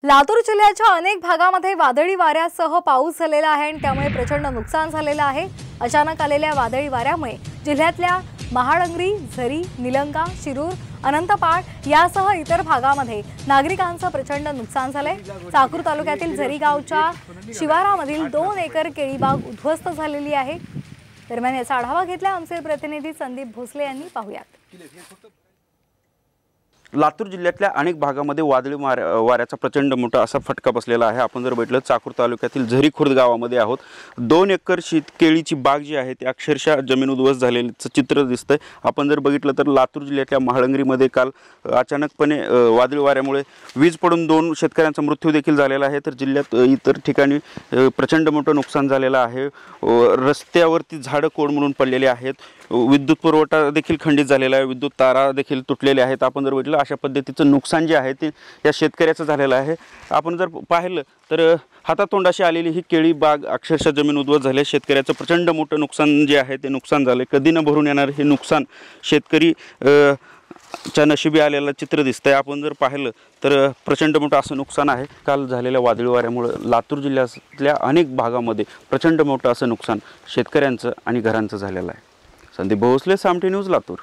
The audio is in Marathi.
लातूर जिल्ह्याच्या अनेक भागामध्ये वादळी वाऱ्यासह पाऊस झालेला आहे आणि त्यामुळे प्रचंड नुकसान झालेलं आहे। अचानक आलेल्या वादळी वाऱ्यामुळे जिल्ह्यातल्या महाळंगरी, झरी, निलंगा, शिरूर, अनंतपाळ यासह इतर भागामध्ये नागरिकांचं प्रचंड नुकसान झालंय। चाकूर तालुक्यातील झरी गावच्या शिवारामधील 2 एकर केळी बाग उद्ध्वस्त झालेली आहे। दरम्यान याचा आढावा घेतला आमचे प्रतिनिधी संदीप भोसले यांनी। पाहूयात। लातूर जिल्ह्यातल्या अनेक भागामध्ये वादळी वाऱ्याचा प्रचंड मोठा असा फटका बसलेला आहे। आपण जर बघितलं चाकूर तालुक्यातील झरी खुर्द गावामध्ये आहोत। 2 एकर केळीची बाग जी आहे ती अक्षरशः जमीन उद्ध्वस्त झालेलं चित्र दिसतंय। आपण जर बघितलं तर लातूर जिल्ह्यातल्या महाळंगरीमध्ये काल अचानकपणे वादळी वाऱ्यामुळे वीज पडून 2 शेतकऱ्यांचा मृत्यू देखील झालेला आहे। तर जिल्ह्यात इतर ठिकाणी प्रचंड मोठं नुकसान झालेलं आहे। रस्त्यावरती झाडं कोडमरून पडलेली आहेत। विद्युत पुरवठा देखील खंडित झालेला आहे। विद्युत तारा देखील तुटलेल्या आहेत। आपण जर बघितलं अशा पद्धतीचं नुकसान जे आहे ते या शेतकऱ्याचं झालेलं आहे। आपण जर पाहिलं तर हातातोंडाशी आलेली ही केळी बाग अक्षरशः जमीन उद्ध्वस्त झाली। शेतकऱ्याचं प्रचंड मोठं नुकसान जे आहे ते नुकसान झाले। कधी न भरून येणार हे नुकसान शेतकरी च्या नशिबी आलेलं चित्र दिसतंय। आपण जर पाहिलं तर प्रचंड मोठं असं नुकसान आहे। काल झालेल्या वादळी वाऱ्यामुळे लातूर जिल्ह्यातल्या अनेक भागामध्ये प्रचंड मोठं असं नुकसान शेतकऱ्यांचं आणि घरांचं झालेलं आहे। संदीप भोसले, सामटी न्यूज, लातूर।